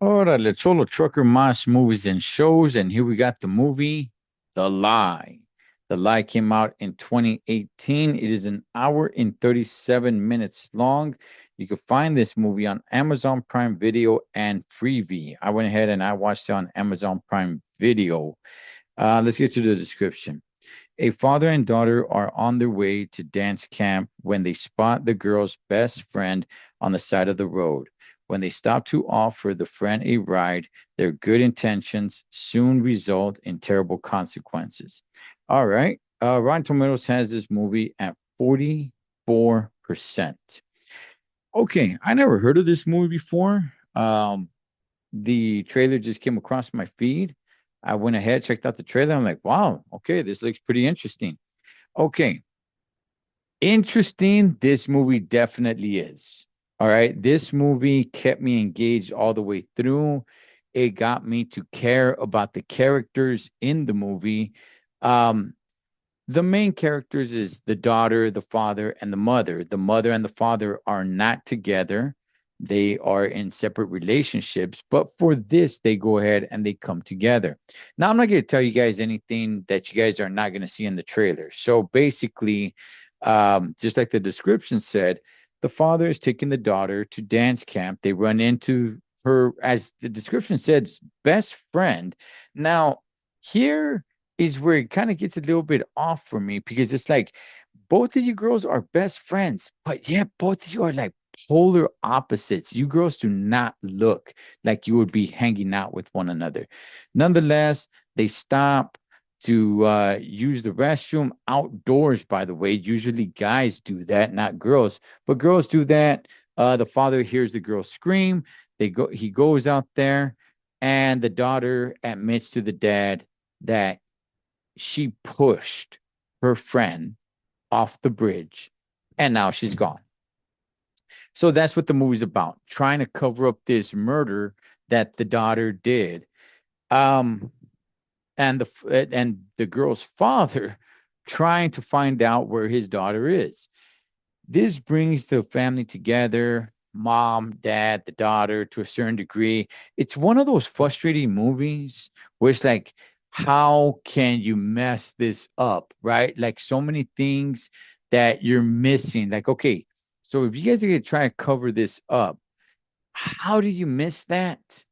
Órale, Cholo Trucker Mas movies and shows. And here we got the movie, The Lie. The Lie came out in 2018. It is an hour and 37 minutes long. You can find this movie on Amazon Prime Video and Freevee. I went ahead and I watched it on Amazon Prime Video. Let's get to the description. A father and daughter are on their way to dance camp when they spot the girl's best friend on the side of the road. When they stop to offer the friend a ride, their good intentions soon result in terrible consequences. All right. Rotten Tomatoes has this movie at 44%. Okay, I never heard of this movie before. The trailer just came across my feed. I went ahead, checked out the trailer. I'm like, wow, okay, this looks pretty interesting. Okay, interesting. This movie definitely is. All right, this movie kept me engaged all the way through. It got me to care about the characters in the movie. Um, the main characters is the daughter, the father, and the mother. The mother and the father are not together. They are in separate relationships, but for this, they go ahead and they come together. Now, I'm not going to tell you guys anything that you guys are not going to see in the trailer. So basically, just like the description said, the father is taking the daughter to dance camp. They run into her, as the description said, best friend. Now, here is where it kind of gets a little bit off for me because it's like both of you girls are best friends, but yeah, both of you are like polar opposites. You girls do not look like you would be hanging out with one another. Nonetheless, they stop to use the restroom outdoors, by the way. Usually guys do that, not girls, but girls do that. The father hears the girl scream. He goes out there, and the daughter admits to the dad that she pushed her friend off the bridge and now she's gone. So that's what the movie's about, trying to cover up this murder that the daughter did. Um, and the girl's father trying to find out where his daughter is. This brings the family together, mom, dad, the daughter to a certain degree. It's one of those frustrating movies where it's like, how can you mess this up, right? Like so many things that you're missing. Like, okay, so if you guys are going to try to cover this up, how do you miss that?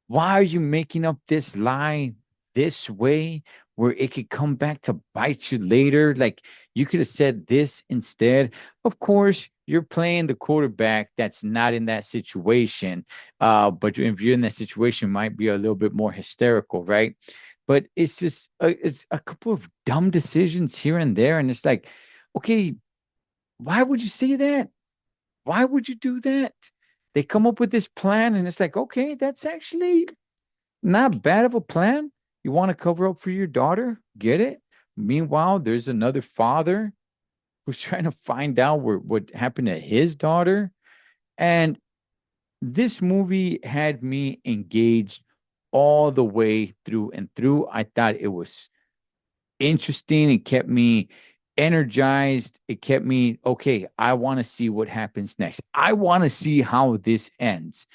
Why are you making up this lie this way where it could come back to bite you later? Like you could have said this instead. Of course, you're playing the quarterback that's not in that situation. But if you're in that situation, it might be a little bit more hysterical, right? But it's just it's a couple of dumb decisions here and there, and it's like, okay, why would you say that? Why would you do that? They come up with this plan, and it's like, okay, that's actually not bad of a plan. You want to cover up for your daughter? Get it? Meanwhile, there's another father who's trying to find out what happened to his daughter. And this movie had me engaged all the way through and through. I thought it was interesting. It kept me energized. It kept me, okay, I want to see what happens next. I want to see how this ends.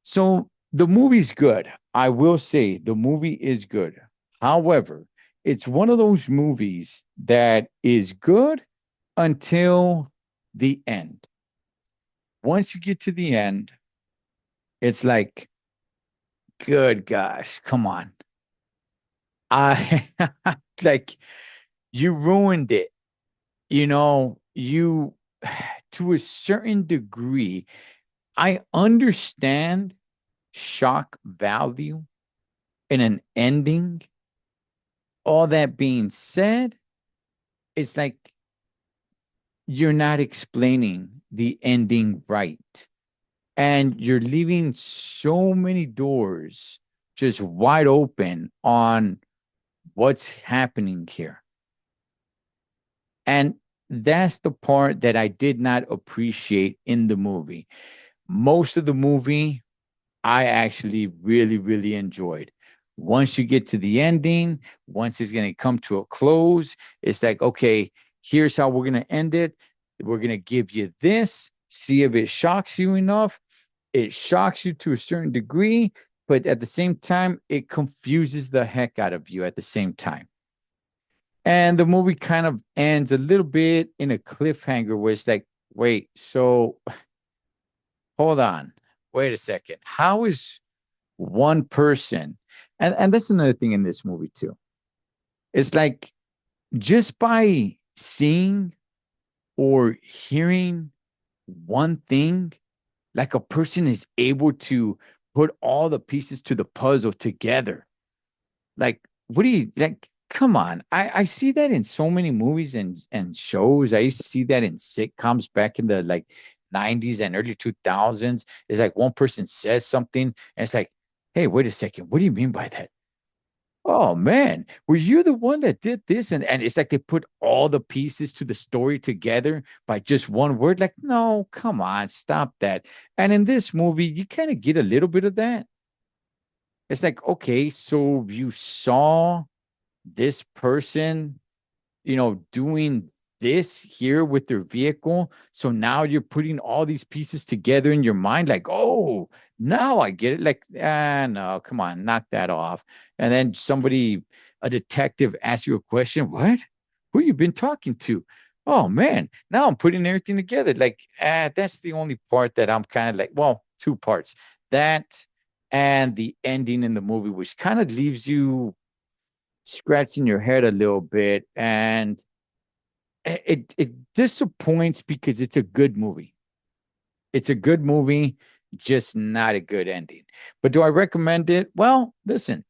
So the movie's good. I will say the movie is good. However, it's one of those movies that is good until the end. Once you get to the end, it's like, good gosh, come on. I like you ruined it. You to a certain degree, I understand shock value in an ending. All that being said, it's like you're not explaining the ending right. And you're leaving so many doors just wide open on what's happening here. And that's the part that I did not appreciate in the movie. Most of the movie, I actually really, really enjoyed. Once you get to the ending, once it's going to come to a close, it's like, okay, here's how we're going to end it. We're going to give you this, see if it shocks you enough. It shocks you to a certain degree, but at the same time, it confuses the heck out of you at the same time. And the movie kind of ends a little bit in a cliffhanger where it's like, wait, so hold on, wait a second. How is one person, and that's another thing in this movie too. It's like just by seeing or hearing one thing, like a person is able to put all the pieces to the puzzle together. Like, what do you like? Come on. I see that in so many movies and shows. I used to see that in sitcoms back in the like 90s and early 2000s. It's like one person says something and it's like, hey, wait a second. What do you mean by that? Oh man, were you the one that did this? And it's like they put all the pieces to the story together by just one word. Like, no, come on, stop that. And in this movie, you kind of get a little bit of that. It's like, okay, so you saw this person, doing this here with their vehicle. So now you're putting all these pieces together in your mind, like, oh, now I get it. Like, no, come on, knock that off. And then a detective asks you a question. What? Who you been talking to? Oh man, now I'm putting everything together. Like, that's the only part that I'm kind of like, well, two parts. That and the ending in the movie, which kind of leaves you scratching your head a little bit, and it disappoints because it's a good movie. It's a good movie, just not a good ending. But do I recommend it? Well, listen,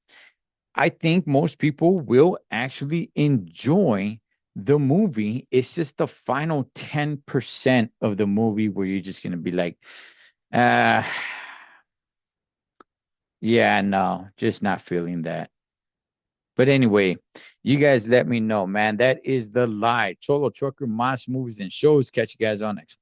I think most people will actually enjoy the movie. It's just the final 10% of the movie where you're just going to be like, uh, yeah, no, just not feeling that. But anyway, you guys let me know, man. That is the lie. Cholo Trucker, Moss Movies and Shows. Catch you guys on next.